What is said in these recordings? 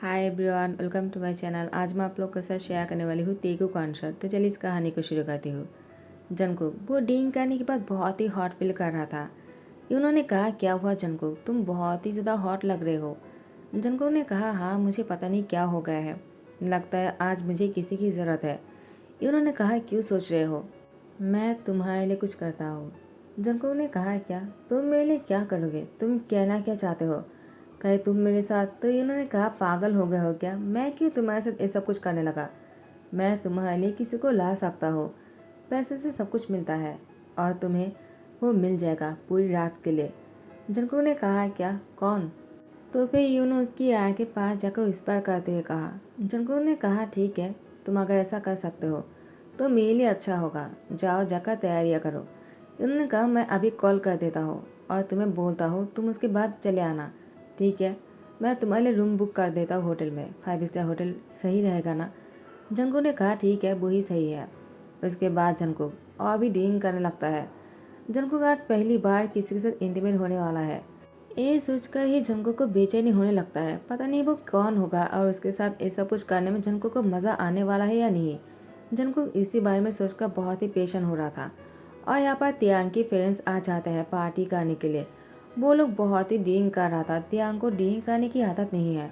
Hi everyone, welcome to my channel. आज मैं आप लोग के साथ शेयर करने वाली हूँ तेगू कॉन्सर्ट। तो चलिए इस कहानी को शुरू करती हूँ। जंगकुक वो ड्रिंक करने के बाद बहुत ही हॉट फील कर रहा था। उन्होंने कहा, क्या हुआ जंगकुक, तुम बहुत ही ज़्यादा हॉट लग रहे हो। जंगकुक ने कहा, हाँ मुझे पता नहीं क्या हो गया है, लगता है आज मुझे किसी की ज़रूरत है। उन्होंने कहा, क्यों सोच रहे हो, मैं तुम्हारे लिए कुछ करता हूँ। जंगकुक ने कहा, क्या तुम मेरे लिए क्या करोगे, तुम कहना क्या चाहते हो, कहे तुम मेरे साथ। तो इन्होंने कहा, पागल हो गए हो क्या, मैं क्यों तुम्हारे साथ ये सब कुछ करने लगा। मैं तुम्हारे लिए किसी को ला सकता हूँ, पैसे से सब कुछ मिलता है और तुम्हें वो मिल जाएगा पूरी रात के लिए। जंगकुक ने कहा, क्या, कौन। तो फिर यूनो उसकी आय के पास जाकर विस्पर करते हुए कहा। जंगकुक ने कहा, ठीक है, तुम अगर ऐसा कर सकते हो तो मेरे लिए अच्छा होगा, जाओ जाकर तैयारियां करो। उन्होंने कहा, मैं अभी कॉल कर देता हूँ और तुम्हें बोलता हूँ, तुम उसके बाद चले आना, ठीक है। मैं तुम्हारे लिए रूम बुक कर देता हूँ होटल में, 5 स्टार होटल सही रहेगा ना। जंगकुक ने कहा, ठीक है, वही सही है। उसके बाद जंगकुक और भी ड्रिंक करने लगता है। जंगकुक आज पहली बार किसी के साथ इंटीमेट होने वाला है। ये सोचकर ही जंगकुक को बेचैनी होने लगता है, पता नहीं वो कौन होगा और उसके साथ ऐसा कुछ करने में जंगकुक को मज़ा आने वाला है या नहीं। जंगकुक इसी बारे में सोचकर बहुत ही पेरेशान हो रहा था। और यहाँ पर तियांग के पेरेंट्स आ जाते हैं पार्टी करने के लिए। वो लोग बहुत ही ड्रिंक कर रहा था। तियांग को ड्रिंक करने की आदत नहीं है,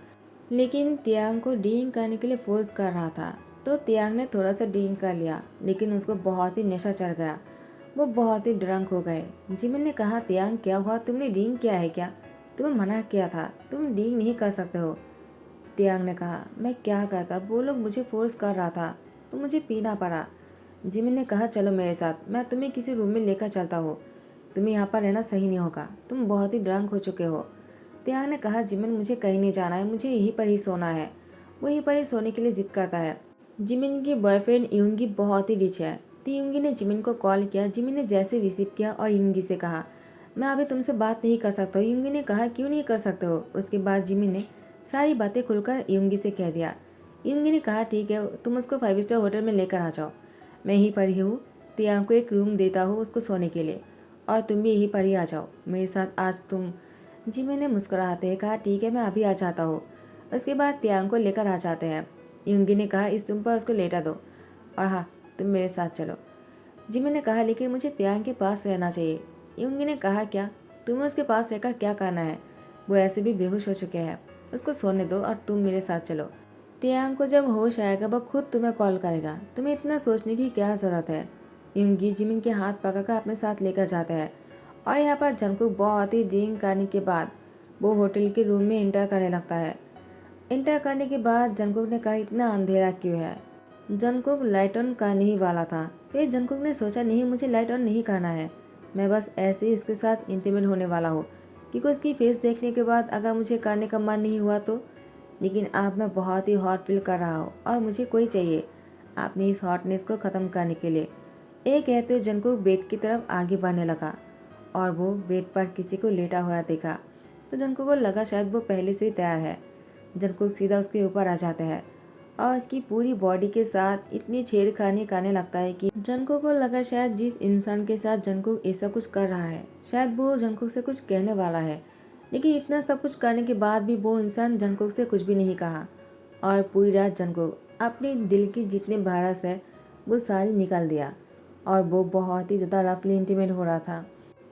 लेकिन तियांग को ड्रिंक करने के लिए फोर्स कर रहा था। तो तियांग ने थोड़ा सा ड्रिंक कर लिया, लेकिन उसको बहुत ही नशा चढ़ गया। वो बहुत ही ड्रंक हो गए। जिमिन ने कहा, तियांग क्या हुआ, तुमने ड्रिंक किया है क्या, तुम्हें मना किया था, तुम ड्रिंक नहीं कर सकते हो। तियांग ने कहा, मैं क्या करता, वो लोग मुझे फोर्स कर रहा था तो मुझे पीना पड़ा। जिमिन ने कहा, चलो मेरे साथ, मैं तुम्हें किसी रूम में लेकर चलता हूँ, तुम्हें यहाँ पर रहना सही नहीं होगा, तुम बहुत ही ड्रंक हो चुके हो। तियांग ने कहा, जिमिन मुझे कहीं नहीं जाना है, मुझे यहीं पर ही सोना है। वो यहीं पर ही सोने के लिए जिद करता है। जिमिन की बॉयफ्रेंड यूंगी बहुत ही रिच है। तो यूंगी ने जिमिन को कॉल किया। जिमिन ने जैसे रिसीव किया और यूंगी से कहा, मैं अभी तुमसे बात नहीं कर सकता हूँ। यूंगी ने कहा, क्यों नहीं कर सकते हो। उसके बाद जिमिन ने सारी बातें खुलकर यूंगी से कह दिया। यूंगी ने कहा, ठीक है, तुम उसको 5 स्टार होटल में लेकर आ जाओ, मैं यहीं पर ही हूँ। तियांग को एक रूम देता हूँ उसको सोने के लिए, और तुम भी यहीं पर ही आ जाओ मेरे साथ आज तुम। जिमिन ने मुस्कुराते हुए कहा, ठीक है, मैं अभी आ जाता हूँ। उसके बाद तियांग को लेकर आ जाते हैं। यूंगी ने कहा, इस रूम पर उसको लेटा दो और हाँ, तुम मेरे साथ चलो। जिमिन ने कहा, लेकिन मुझे तियांग के पास रहना चाहिए। यूंगी ने कहा, क्या, तुम्हें उसके पास रहकर क्या करना है, वो ऐसे भी बेहोश हो चुके हैं, उसको सोने दो और तुम मेरे साथ चलो। तियांग को जब होश आएगा वह खुद तुम्हें कॉल करेगा, तुम्हें इतना सोचने की क्या ज़रूरत है। यूंगी जिमिन के हाथ पकड़कर अपने साथ लेकर जाते हैं। और यहाँ पर जंगकुक बहुत ही ड्रिंक करने के बाद वो होटल के रूम में एंटर करने लगता है। एंटर करने के बाद जंगकुक ने कहा, इतना अंधेरा क्यों है। जंगकुक लाइट ऑन करने ही वाला था, फिर जंगकुक ने सोचा, नहीं, मुझे लाइट ऑन नहीं करना है, मैं बस ऐसे ही इसके साथ इंटीमेट होने वाला हूँ, क्योंकि उसकी फेस देखने के बाद अगर मुझे करने का मन नहीं हुआ तो। लेकिन अब मैं बहुत ही हॉट फील कर रहा हूँ और मुझे कोई चाहिए अपनी इस हॉटनेस को ख़त्म करने के लिए। ये कहते हुए जंगकुक बेड की तरफ आगे बढ़ने लगा और वो बेड पर किसी को लेटा हुआ देखा। तो जंगकुक को लगा शायद वो पहले से ही तैयार है। जंगकुक सीधा उसके ऊपर आ जाता है और उसकी पूरी बॉडी के साथ इतनी छेड़खानी करने लगता है कि जंगकुक को लगा शायद जिस इंसान के साथ जंगकुक ऐसा कुछ कर रहा है शायद वो जंगकुक से कुछ कहने वाला है। लेकिन इतना सब कुछ करने के बाद भी वो इंसान जंगकुक से कुछ भी नहीं कहा। और पूरी रात जंगकुक अपने दिल की जितने भड़ास है वो सारी निकाल दिया और वो बहुत ही ज़्यादा रफली इंटीमेट हो रहा था।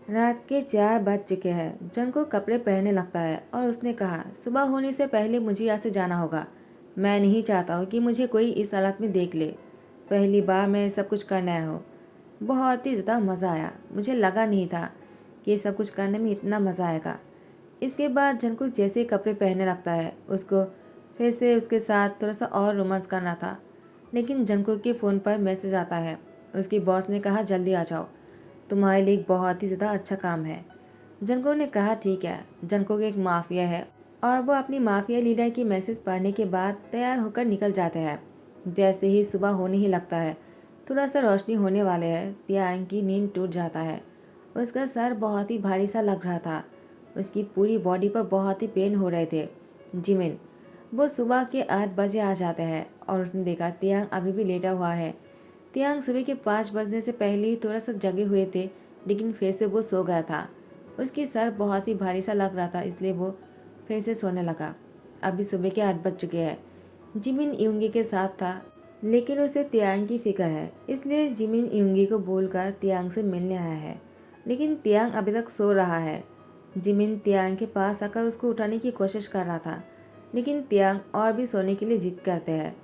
रात के 4 बज चुके हैं। जंगकुक कपड़े पहनने लगता है और उसने कहा, सुबह होने से पहले मुझे यहाँ से जाना होगा, मैं नहीं चाहता हूँ कि मुझे कोई इस हालत में देख ले, पहली बार मैं सब कुछ करने आया हूँ। बहुत ही ज़्यादा मज़ा आया, मुझे लगा नहीं था कि सब कुछ करने में इतना मज़ा आएगा। इसके बाद जंगकुक जैसे ही कपड़े पहनने लगता है उसको फिर से उसके साथ थोड़ा सा और रोमांस करना था। लेकिन जंगकुक के फ़ोन पर मैसेज आता है। उसकी बॉस ने कहा, जल्दी आ जाओ, तुम्हारे लिए एक बहुत ही ज़्यादा अच्छा काम है। जंगकुक ने कहा, ठीक है। जंगकुक एक माफिया है और वो अपनी माफिया लीडर की मैसेज पढ़ने के बाद तैयार होकर निकल जाते हैं। जैसे ही सुबह होने ही लगता है, थोड़ा सा रोशनी होने वाले है, तियांग की नींद टूट जाता है। उसका सर बहुत ही भारी सा लग रहा था, उसकी पूरी बॉडी पर बहुत ही पेन हो रहे थे। जिमिन वो सुबह के 8 बजे आ जाते हैं और उसने देखा तियांग अभी भी लेटा हुआ है। तियांग सुबह के 5 बजने से पहले ही थोड़ा सा जगे हुए थे, लेकिन फिर से वो सो गया था। उसकी सर बहुत ही भारी सा लग रहा था, इसलिए वो फिर से सोने लगा। अभी सुबह के 8 बज चुके हैं। जिमिन यूंगी के साथ था, लेकिन उसे तियांग की फिक्र है, इसलिए जिमिन यूंगी को बोलकर तियांग से मिलने आया है। लेकिन तियांग अभी तक सो रहा है। जिमिन तियांग के पास आकर उसको उठाने की कोशिश कर रहा था, लेकिन तियांग और भी सोने के लिए जिद करते हैं।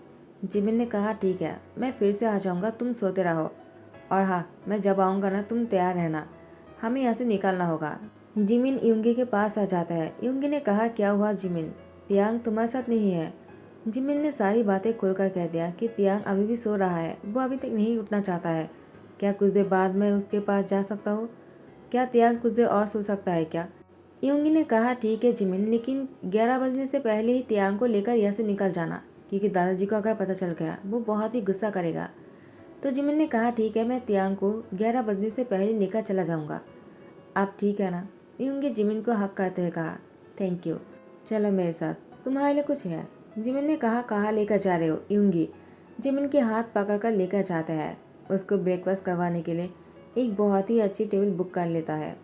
जिमिन ने कहा ठीक है, मैं फिर से आ जाऊंगा, तुम सोते रहो। और हाँ, मैं जब आऊँगा ना तुम तैयार रहना, हमें यहाँ से निकलना होगा। जिमिन यूंगी के पास आ जाता है। यूंगी ने कहा क्या हुआ जिमिन, तियांग तुम्हारे साथ नहीं है। जिमिन ने सारी बातें खुलकर कह दिया कि तियांग अभी भी सो रहा है, वो अभी तक नहीं उठना चाहता है। क्या कुछ देर बाद मैं उसके पास जा सकता हूँ? क्या तियांग कुछ देर और सो सकता है क्या? यूंगी ने कहा ठीक है जिमिन, लेकिन 11 बजने से पहले ही तियांग को लेकर यहाँ से निकल जाना, क्योंकि दादाजी को अगर पता चल गया वो बहुत ही गुस्सा करेगा। तो जिमिन ने कहा ठीक है, मैं तियांग को 11 बजने से पहले लेकर चला जाऊंगा। आप ठीक है ना? यूंगी जिमिन को हक करते हुए कहा थैंक यू, चलो मेरे साथ, तुम्हारे लिए कुछ है। जिमिन ने कहा कहाँ लेकर जा रहे हो? यूंगी जिमिन के हाथ पकड़कर लेकर जाता है। उसको ब्रेकफास्ट करवाने के लिए एक बहुत ही अच्छी टेबल बुक कर लेता है।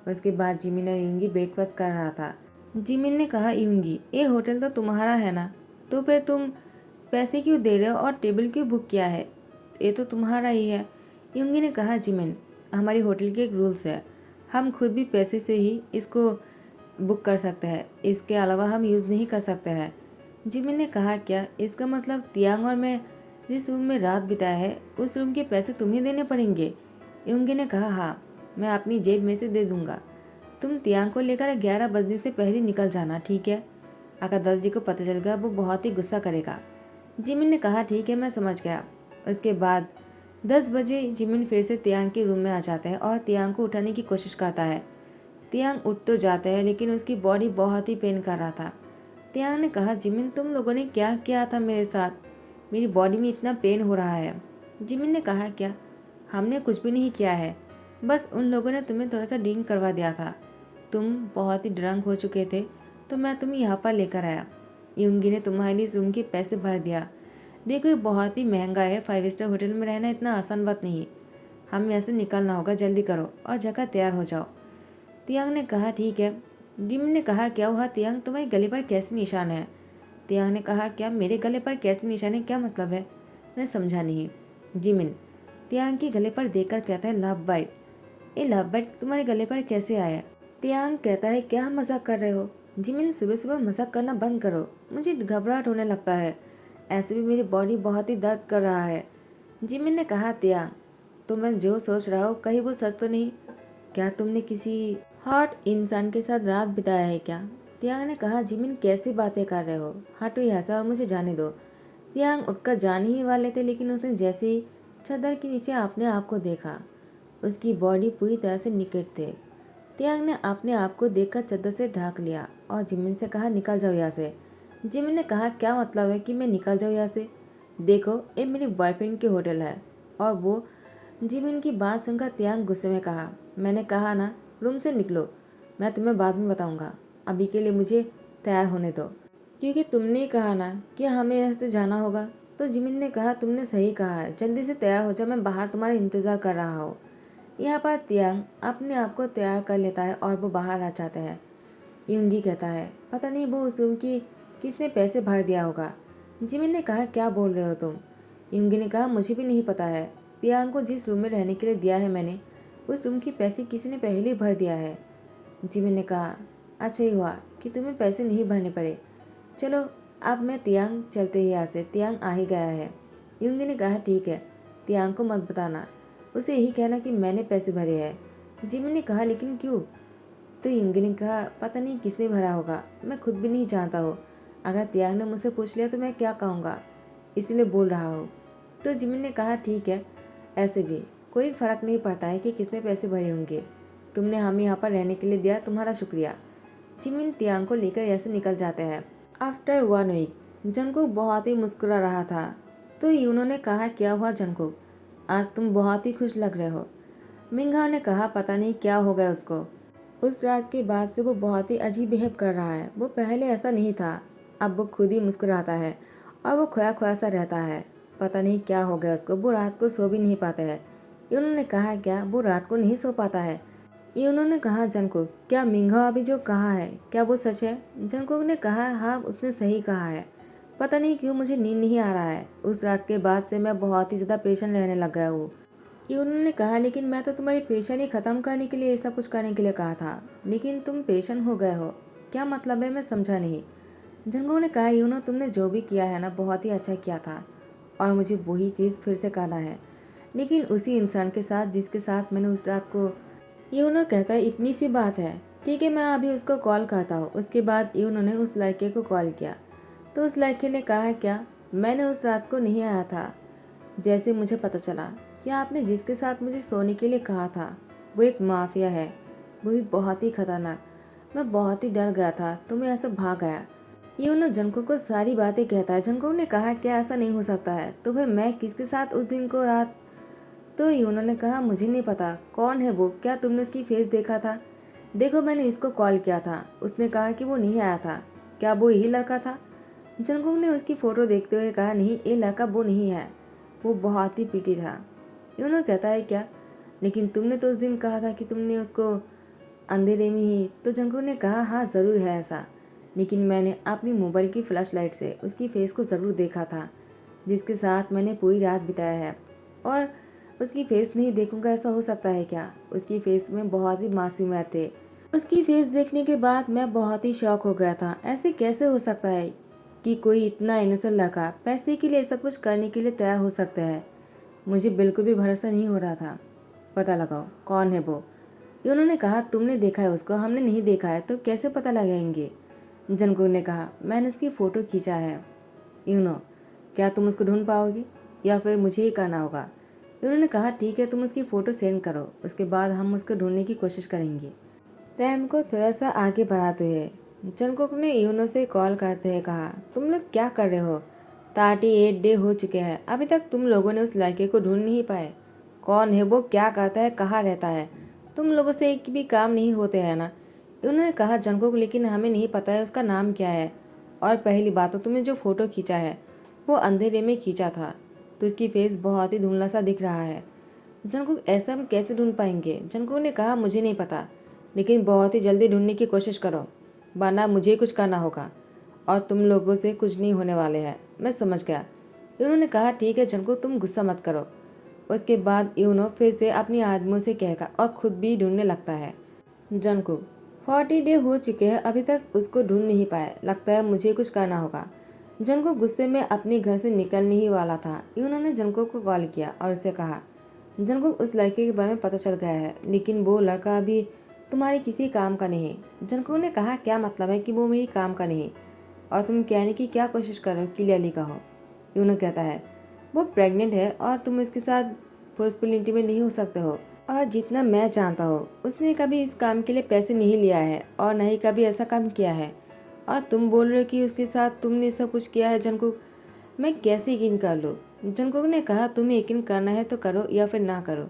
उसके बाद जिमिन और यूंगी ब्रेकफास्ट कर रहा था। जिमिन ने कहा यूंगी, ये होटल तो तुम्हारा है ना, तो फिर तुम पैसे क्यों दे रहे हो और टेबल क्यों बुक किया है? ये तो तुम्हारा ही है। यूंगी ने कहा जिमिन, हमारी होटल के एक रूल्स है, हम खुद भी पैसे से ही इसको बुक कर सकते हैं, इसके अलावा हम यूज़ नहीं कर सकते हैं। जिमिन ने कहा क्या, इसका मतलब तियांग और मैं जिस रूम में रात बिताया है उस रूम के पैसे तुम्हें देने पड़ेंगे? यूंगी ने कहा हाँ, मैं अपनी जेब में से दे दूंगा। तुम तियांग को लेकर 11 बजने से पहले निकल जाना, ठीक है? अगर दादाजी को पता चल गया वो बहुत ही गुस्सा करेगा। जिमिन ने कहा ठीक है, मैं समझ गया। उसके बाद 10 बजे जिमिन फिर से तियांग के रूम में आ जाता है और तियांग को उठाने की कोशिश करता है। तियांग उठ तो जाता है, लेकिन उसकी बॉडी बहुत ही पेन कर रहा था। तियांग ने कहा जिमिन, तुम लोगों ने क्या किया था मेरे साथ? मेरी बॉडी में इतना पेन हो रहा है। जिमिन ने कहा क्या, हमने कुछ भी नहीं किया है, बस उन लोगों ने तुम्हें थोड़ा सा ड्रिंक करवा दिया था। तुम बहुत ही ड्रंक हो चुके थे, तो मैं तुम्हें यहाँ पर लेकर आया। यूंगी ने तुम्हारे लिए रूम के पैसे भर दिया। देखो ये बहुत ही महंगा है, 5 स्टार होटल में रहना इतना आसान बात नहीं। हम यहाँ से निकलना होगा, जल्दी करो और जगह तैयार हो जाओ। तियांग ने कहा ठीक है। जिमिन ने कहा क्या हुआ तियांग, तुम्हारे गले पर कैसे निशान है? तियांग ने कहा क्या, मेरे गले पर कैसे निशान है, क्या मतलब है? मैं समझा नहीं। जिमिन तियांग के गले पर देखकर कहता है लव बाइट। ये लव बाइट तुम्हारे गले पर कैसे आया? तियांग कहता है क्या मजाक कर रहे हो? जिमिन, सुबह सुबह मजाक करना बंद करो, मुझे घबराहट होने लगता है, ऐसे भी मेरी बॉडी बहुत ही दर्द कर रहा है। जिमिन ने कहा तियांग, तो मैं जो सोच रहा हूँ कहीं वो सच तो नहीं? क्या तुमने किसी हॉट इंसान के साथ रात बिताया है क्या? तियांग ने कहा जिमिन, कैसी बातें कर रहे हो, हटो यहाँ से और मुझे जाने दो। तियांग उठकर जाने ही वाले थे, लेकिन उसने जैसे ही चादर के नीचे अपने आप को देखा, उसकी बॉडी पूरी तरह से निकट थे। तियांग ने अपने आप को देखकर चादर से ढक लिया और जिमिन से कहा निकल जाओ यहाँ से। जिमिन ने कहा क्या मतलब है कि मैं निकल जाऊँ यहाँ से? देखो ये मेरे बॉयफ्रेंड की होटल है। और वो जिमिन की बात सुनकर तियांग गुस्से में कहा, मैंने कहा ना रूम से निकलो, मैं तुम्हें बाद में बताऊंगा, अभी के लिए मुझे तैयार होने दो, क्योंकि तुमने ही कहा ना कि हमें यहाँ से जाना होगा। तो जिमिन ने कहा तुमने सही कहा है, जल्दी से तैयार हो जाओ, मैं बाहर तुम्हारा इंतज़ार कर रहा हूँ। यहाँ पर तियांग अपने आप को तैयार कर लेता है और वो बाहर आ जाता है। यूंगी कहता है पता नहीं वो उस रूम की किसने पैसे भर दिया होगा। जिमिन ने कहा क्या बोल रहे हो तुम? यूंगी ने कहा मुझे भी नहीं पता है, तियांग को जिस रूम में रहने के लिए दिया है मैंने, उस रूम के पैसे किसी ने पहले ही भर दिया है। जिमिन ने कहा अच्छा ही हुआ कि तुम्हें पैसे नहीं भरने पड़े, चलो अब मैं तियांग चलते ही यहाँ से, तियांग आ ही गया है। यूंगी ने कहा ठीक है, तियांग को मत बताना, उसे यही कहना कि मैंने पैसे भरे हैं। जिमिन ने कहा लेकिन क्यों? तो यूंगी ने कहा पता नहीं किसने भरा होगा, मैं खुद भी नहीं जानता हूँ, अगर तियांग ने मुझसे पूछ लिया तो मैं क्या कहूँगा, इसलिए बोल रहा हूँ। तो जिमिन ने कहा ठीक है, ऐसे भी कोई फ़र्क नहीं पड़ता है कि किसने पैसे भरे होंगे, तुमने हमें यहाँ पर रहने के लिए दिया, तुम्हारा शुक्रिया। जिमिन तियांग को लेकर ऐसे निकल जाते हैं। आफ्टर 1 वीक जंगकुक बहुत ही मुस्कुरा रहा था। तो यूनो ने कहा क्या हुआ जंगकुक, आज तुम बहुत ही खुश लग रहे हो। मिंगहाओ ने कहा पता नहीं क्या हो गया उसको, उस रात के बाद से वो बहुत ही अजीब बिहेव कर रहा है, वो पहले ऐसा नहीं था, अब वो खुद ही मुस्कुराता है और वो खोया खोया सा रहता है, पता नहीं क्या हो गया उसको, वो रात को सो भी नहीं पाता है। उन्होंने कहा क्या वो रात को नहीं सो पाता है? ये उन्होंने कहा जंगकुक, क्या मिंगहा अभी जो कहा है क्या वो सच है? जंगकुक ने कहा हाँ उसने सही कहा है। पता नहीं क्यों मुझे नींद नहीं आ रहा है। उस रात के बाद से मैं बहुत ही ज़्यादा परेशान रहने लग गया हूँ। ये उन्होंने कहा लेकिन मैं तो तुम्हारी परेशानी ख़त्म करने के लिए ऐसा कुछ करने के लिए कहा था, लेकिन तुम परेशान हो गए हो। क्या मतलब है मैं समझा नहीं। जंगकुक ने कहा यूनो तुमने जो भी किया है ना बहुत ही अच्छा किया था और मुझे वही चीज़ फिर से करना है, लेकिन उसी इंसान के साथ जिसके साथ मैंने उस रात को। यूनो कहता है इतनी सी बात है, ठीक है मैं अभी उसको कॉल करता हूँ। उसके बाद यूनो ने उस लड़के को कॉल किया तो उस लड़के ने कहा क्या मैंने उस रात को नहीं आया था। जैसे मुझे पता चला कि आपने जिसके साथ मुझे सोने के लिए कहा था वो एक माफिया है, वो भी बहुत ही खतरनाक। मैं बहुत ही डर गया था तो मैं ऐसा भाग गया। यूनो जंगकुक को सारी बातें कहता है। जंगकुक ने कहा क्या ऐसा नहीं हो सकता है, तो फिर मैं किसके साथ उस दिन को रात। तो यूनो ने कहा मुझे नहीं पता कौन है वो, क्या तुमने उसकी फेस देखा था? देखो मैंने इसको कॉल किया था, उसने कहा कि वो नहीं आया था। क्या वो यही लड़का था? जंगकुक ने उसकी फोटो देखते हुए कहा नहीं ये लड़का वो नहीं है, वो बहुत ही पीटी था। यूनो कहता है क्या, लेकिन तुमने तो उस दिन कहा था कि तुमने उसको अंधेरे में ही। तो जंगकुक ने कहा हाँ ज़रूर है ऐसा, लेकिन मैंने अपनी मोबाइल की फ्लैश लाइट से उसकी फेस को ज़रूर देखा था जिसके साथ मैंने पूरी रात बिताया है। और उसकी फेस नहीं देखूंगा ऐसा हो सकता है क्या? उसकी फेस में बहुत ही मासूमियत थे। उसकी फेस देखने के बाद मैं बहुत ही शॉक हो गया था। ऐसे कैसे हो सकता है कि कोई इतना इनोसेंट लड़का पैसे के लिए ऐसा कुछ करने के लिए तैयार हो सकता है? मुझे बिल्कुल भी भरोसा नहीं हो रहा था। पता लगाओ कौन है वो। ये उन्होंने कहा तुमने देखा है उसको, हमने नहीं देखा है तो कैसे पता लगाएंगे? जंगकुक ने कहा मैंने उसकी फ़ोटो खींचा है। यूनो क्या तुम उसको ढूंढ पाओगी या फिर मुझे ही करना होगा? उन्होंने कहा ठीक है तुम उसकी फ़ोटो सेंड करो, उसके बाद हम उसको ढूंढने की कोशिश करेंगे। टाइम को थोड़ा सा आगे बढ़ाते हुए जंगकुक ने यूनो से कॉल करते हुए कहा तुम लोग क्या कर रहे हो? 38 डे हो चुके हैं, अभी तक तुम लोगों ने उस लड़के को ढूंढ नहीं पाए। कौन है वो, क्या करता है, कहाँ रहता है? तुम लोगों से एक भी काम नहीं होते हैं ना? उन्होंने कहा जंगकुक लेकिन हमें नहीं पता है उसका नाम क्या है, और पहली बात तो तुमने जो फ़ोटो खींचा है वो अंधेरे में खींचा था तो उसकी फेस बहुत ही धुंधला सा दिख रहा है। जंगकुक ऐसा हम कैसे ढूंढ पाएंगे? जंगकुक ने कहा मुझे नहीं पता, लेकिन बहुत ही जल्दी ढूंढने की कोशिश करो वरना मुझे कुछ करना होगा और तुम लोगों से कुछ नहीं होने वाले हैं। मैं समझ गया। उन्होंने कहा ठीक है जंगकुक तुम गुस्सा मत करो। उसके बाद यूनो फिर से अपनी आदमियों से कहकर और खुद भी ढूंढने लगता है। जंगकुक 40 डे हो चुके हैं, अभी तक उसको ढूंढ नहीं पाए, लगता है मुझे कुछ करना होगा। जंगकुक गुस्से में अपने घर से निकलने ही वाला था। उन्होंने जंगकुक को कॉल किया और उससे कहा जंगकुक उस लड़के के बारे में पता चल गया है, लेकिन वो लड़का अभी तुम्हारे किसी काम का नहीं। जंगकुक ने कहा क्या मतलब है कि वो मेरी काम का नहीं, और तुम कहने की क्या कोशिश कर रहे हो? क्लियरली कहो। यूनो कहता है वो प्रेग्नेंट है और तुम इसके साथ फोर्सफुल इंटीमेट नहीं हो सकते हो, और जितना मैं जानता हूँ उसने कभी इस काम के लिए पैसे नहीं लिया है और न ही कभी ऐसा काम किया है, और तुम बोल रहे हो कि उसके साथ तुमने सब कुछ किया है। जंगकुक मैं कैसे यकीन कर लूँ? जंगकुक ने कहा तुम्हें यकीन करना है तो करो या फिर ना करो,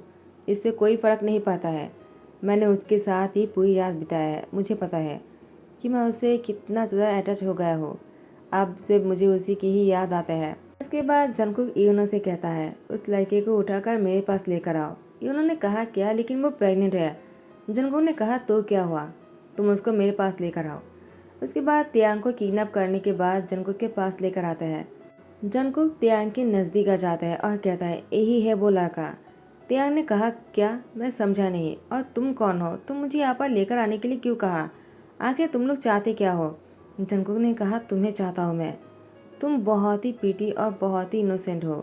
इससे कोई फ़र्क नहीं पड़ता है। मैंने उसके साथ ही पूरी रात बिताया है, मुझे पता है कि मैं उससे कितना ज़्यादा अटैच हो गया हूँ। अब से मुझे उसी की ही याद आता है। उसके बाद जंगकुक यूनो से कहता है उस लड़के को उठाकर मेरे पास लेकर आओ। यूनो ने कहा क्या, लेकिन वो प्रेग्नेंट है। जंगकुक ने कहा तो क्या हुआ, तुम उसको मेरे पास लेकर आओ। उसके बाद तियांग को किडनैप करने के बाद जंगकुक के पास लेकर आता है। जंगकुक तियांग के नज़दीक आ जाता है और कहता है यही है वो लड़का। तियांग ने कहा क्या, मैं समझा नहीं, और तुम कौन हो? तुम मुझे यहाँ पर लेकर आने के लिए क्यों कहा? आखिर तुम लोग चाहते क्या हो? जंगकुक ने कहा तुम्हें चाहता हूँ मैं, तुम बहुत ही पीटी और बहुत ही इनोसेंट हो।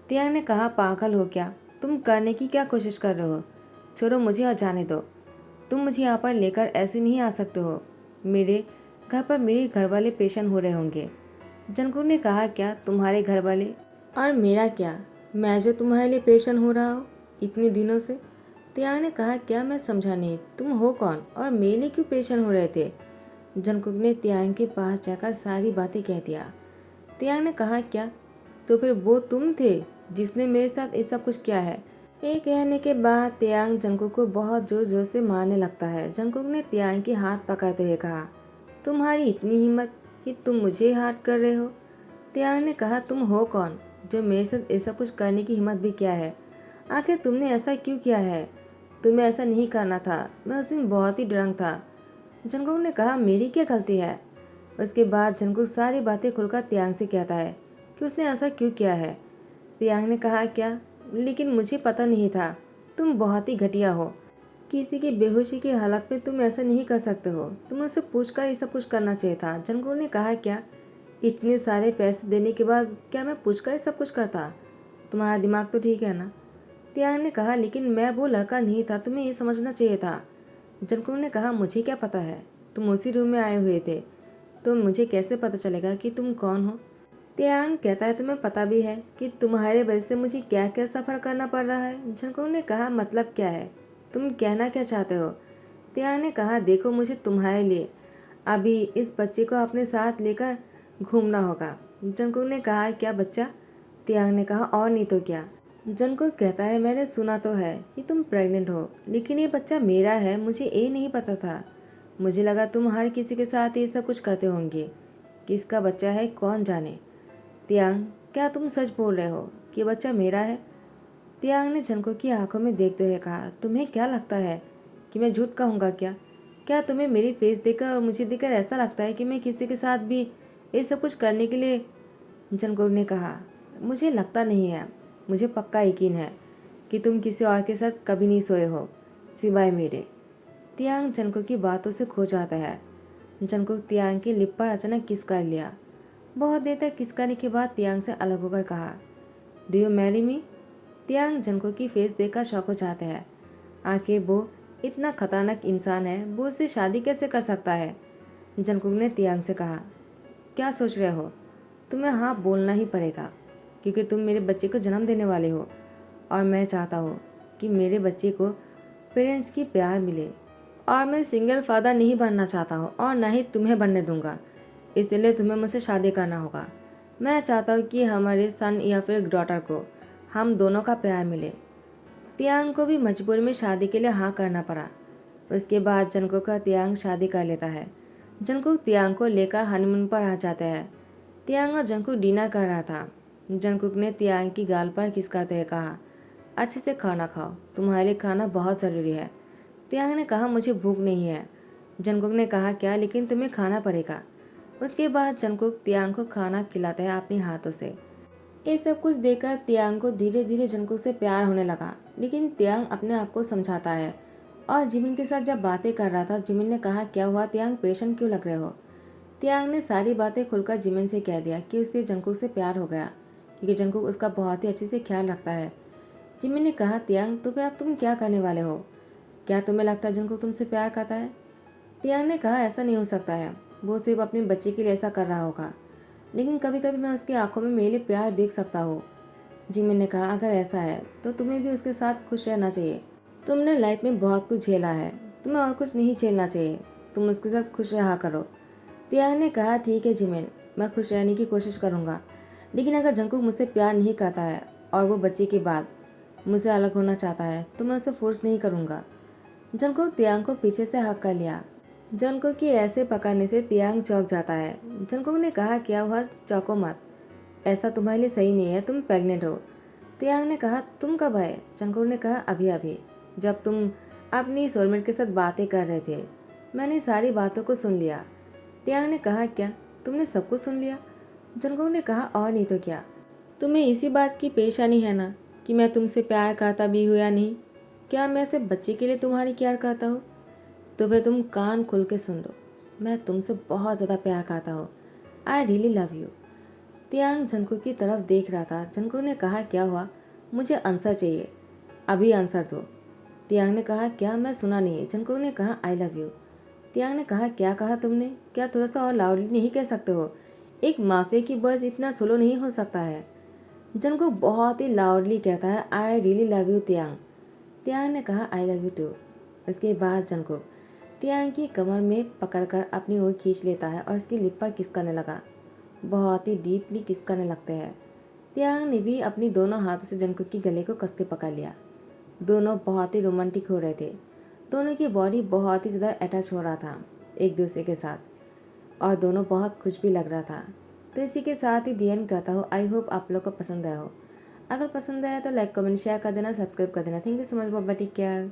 तियांग ने कहा पागल हो क्या, तुम करने की क्या कोशिश कर रहे हो? छोड़ो मुझे और जाने दो, तुम मुझे यहाँ पर लेकर ऐसे नहीं आ सकते हो। मेरे घर पर मेरे घर वाले पेशेंट हो रहे होंगे। जंगकुक ने कहा क्या तुम्हारे घर वाले, और मेरा क्या, मैं जो तुम्हारे लिए पेशेंट हो रहा हूँ इतने दिनों से? तियांग ने कहा क्या, मैं समझा नहीं, तुम हो कौन और मेरे लिए क्यों पेशेंट हो रहे थे? जंगकुक ने तियांग के पास जाकर सारी बातें कह दिया। तियांग ने कहा क्या, तो फिर वो तुम थे जिसने मेरे साथ ये सब कुछ किया है? ये कहने के बाद तियांग जंगकुक को बहुत जोर जोर से मारने लगता है। जंगकुक ने तियांग के हाथ पकड़ते हुए कहा तुम्हारी इतनी हिम्मत कि तुम मुझे हार्ट कर रहे हो? तियांग ने कहा तुम हो कौन जो मेरे साथ ऐसा कुछ करने की हिम्मत भी किया है? आखिर तुमने ऐसा क्यों किया है? तुम्हें ऐसा नहीं करना था, मैं उस दिन बहुत ही ड्रंक था। जंगकुक ने कहा, मेरी क्या गलती है? उसके बाद जंगकुक सारी बातें खुलकर तियांग से कहता है कि उसने ऐसा क्यों किया है। तियांग ने कहा, क्या? लेकिन मुझे पता नहीं था, तुम बहुत ही घटिया हो। किसी की बेहोशी की हालत में तुम ऐसा नहीं कर सकते हो, तुम्हें उससे पूछकर ये सब कुछ करना चाहिए था। जंगकुक ने कहा, क्या? इतने सारे पैसे देने के बाद क्या मैं पूछकर ये सब कुछ करता? तुम्हारा दिमाग तो ठीक है ना? तियांग ने कहा, लेकिन मैं वो लड़का नहीं था, तुम्हें ये समझना चाहिए था। जंगकुक ने कहा, मुझे क्या पता है, तुम उसी रूम में आए हुए थे, तो मुझे कैसे पता चलेगा कि तुम कौन हो? तियांग कहता है, तुम्हें पता भी है कि तुम्हारे वजह से मुझे क्या क्या सफ़र करना पड़ रहा है। जंगकुक ने कहा, मतलब क्या है, तुम कहना क्या चाहते हो? तियांग ने कहा, देखो, मुझे तुम्हारे लिए अभी इस बच्चे को अपने साथ लेकर घूमना होगा। जंगकुक ने कहा, क्या बच्चा? तियांग ने कहा, और नहीं तो क्या। जंगकुक कहता है, मैंने सुना तो है कि तुम प्रेग्नेंट हो, लेकिन ये बच्चा मेरा है, मुझे ये नहीं पता था। मुझे लगा तुम हर किसी के साथ ये सब कुछ करते होंगे। किसका बच्चा है कौन जाने। तियांग, क्या तुम सच बोल रहे हो कि बच्चा मेरा है? तियांग ने जंगकुक की आंखों में देखते हुए कहा, तुम्हें क्या लगता है कि मैं झूठ कहूँगा क्या? क्या तुम्हें मेरी फेस देखकर और मुझे देखकर ऐसा लगता है कि मैं किसी के साथ भी ये सब कुछ करने के लिए? जंगकुक ने कहा, मुझे लगता नहीं है, मुझे पक्का यकीन है कि तुम किसी और के साथ कभी नहीं सोए हो सिवाय मेरे। तियांग जंगकुक की बातों से खो जाता है। जंगकुक तियांग की लिप पर अचानक किस कर लिया। बहुत देर तक किस करने के बाद तियांग से अलग होकर कहा, do you marry me? Taehyung Jungkook की फेस देखकर शॉक हो जाते हैं। आखिर वो इतना खतरनाक इंसान है, वो उससे शादी कैसे कर सकता है? जंगकुक ने तियांग से कहा, क्या सोच रहे हो? तुम्हें हाँ बोलना ही पड़ेगा, क्योंकि तुम मेरे बच्चे को जन्म देने वाले हो और मैं चाहता हूँ कि मेरे बच्चे को पेरेंट्स की प्यार मिले, और मैं सिंगल फादर नहीं बनना चाहता हूँ और ना ही तुम्हें बनने दूंगा। इसलिए तुम्हें मुझसे शादी करना होगा। मैं चाहता हूँ कि हमारे सन या फिर डॉटर को हम दोनों का प्यार मिले। तियांग को भी मजबूरी में शादी के लिए हाँ करना पड़ा। उसके बाद जंगकुक का तियांग शादी कर लेता है। जंगकुक तियांग को लेकर हनीमून पर आ जाता है। तियांग और जंगकुक डिनर कर रहा था। जंगकुक ने तियांग की गाल पर किस करते हुए कहा, अच्छे से खाना खाओ, तुम्हारे लिए खाना बहुत ज़रूरी है। तियांग ने कहा, मुझे भूख नहीं है। जंगकुक ने कहा, क्या? लेकिन तुम्हें खाना पड़ेगा। उसके बाद जंगकुक तियांग को खाना खिलाता है अपने हाथों से। ये सब कुछ देखकर तियांग को धीरे धीरे जंगकुक से प्यार होने लगा, लेकिन तियांग अपने आप को समझाता है। और जिमिन के साथ जब बातें कर रहा था, जिमिन ने कहा, क्या हुआ तियांग, परेशान क्यों लग रहे हो? तियांग ने सारी बातें खुलकर जिमिन से कह दिया कि उससे जंगकुक से प्यार हो गया, क्योंकि जंगकुक उसका बहुत ही अच्छे से ख्याल रखता है। जिमिन ने कहा, तियांग, तो फिर अब तुम क्या करने वाले हो? क्या तुम्हें लगता है जंगकुक तुमसे प्यार करता है? तियांग ने कहा, ऐसा नहीं हो सकता है, वो सिर्फ अपने बच्चे के लिए ऐसा कर रहा होगा, लेकिन कभी कभी मैं उसकी आंखों में मेरे लिए प्यार देख सकता हूँ। जिमिन ने कहा, अगर ऐसा है तो तुम्हें भी उसके साथ खुश रहना चाहिए। तुमने लाइफ में बहुत कुछ झेला है, तुम्हें और कुछ नहीं झेलना चाहिए, तुम उसके साथ खुश रहा करो। तियांग ने कहा, ठीक है जिमिन, मैं खुश रहने की कोशिश करूँगा, लेकिन अगर जंगकुक मुझसे प्यार नहीं करता है और वो बच्चे के बाद मुझसे अलग होना चाहता है तो मैं उसे फोर्स नहीं करूँगा। जंगकुक तियांग को पीछे से हक कर लिया। जंगकुक की ऐसे पकड़ने से तियांग चौंक जाता है। जंगकुक ने कहा, क्या हुआ, चौंको मत, ऐसा तुम्हारे लिए सही नहीं है, तुम प्रेग्नेंट हो। तियांग ने कहा, तुम कब आए? जंगकुक ने कहा, अभी अभी, जब तुम अपनी सोलमेट के साथ बातें कर रहे थे, मैंने सारी बातों को सुन लिया। तियांग ने कहा, क्या तुमने सब कुछ सुन लिया? जंगकुक ने कहा, और नहीं तो क्या, तुम्हें इसी बात की परेशानी है ना कि मैं तुमसे प्यार करता भी हूँ या नहीं? क्या मैं सिर्फ बच्चे के लिए तुम्हारी केयर करता हूँ? तो फिर तुम कान खोल के सुन लो, मैं तुमसे बहुत ज़्यादा प्यार करता हूँ। I really love you. Taehyung Jungkook की तरफ देख रहा था। जंगकुक ने कहा, क्या हुआ, मुझे आंसर चाहिए, अभी आंसर दो। तियांग ने कहा, क्या, मैं सुना नहीं। जंगकुक ने कहा, आई लव यू। तियांग ने कहा, क्या कहा तुमने? क्या थोड़ा सा और लाउडली नहीं कह सकते हो? एक माफिया की बॉयज इतना स्लो नहीं हो सकता है। जंगकुक बहुत ही लाउडली कहता है, आई रियली लव यू तियांग। तियांग ने कहा, आई लव यू टू। उसके बाद जंगकुक तियांग की कमर में पकड़कर अपनी ओर खींच लेता है और उसकी लिप पर किस करने लगा। बहुत ही डीपली किस करने लगते हैं। तियांग ने भी अपनी दोनों हाथों से जंगकुक की गले को कस के पकड़ लिया। दोनों बहुत ही रोमांटिक हो रहे थे। दोनों की बॉडी बहुत ही ज़्यादा अटैच हो रहा था एक दूसरे के साथ, और दोनों बहुत खुश भी लग रहा था। तो इसी के साथ ही दी एंड करता हूँ। आई होप आप लोग को पसंद आया हो। अगर पसंद आया तो लाइक कमेंट शेयर कर देना, सब्सक्राइब कर देना। Thank you so much, bye, take care.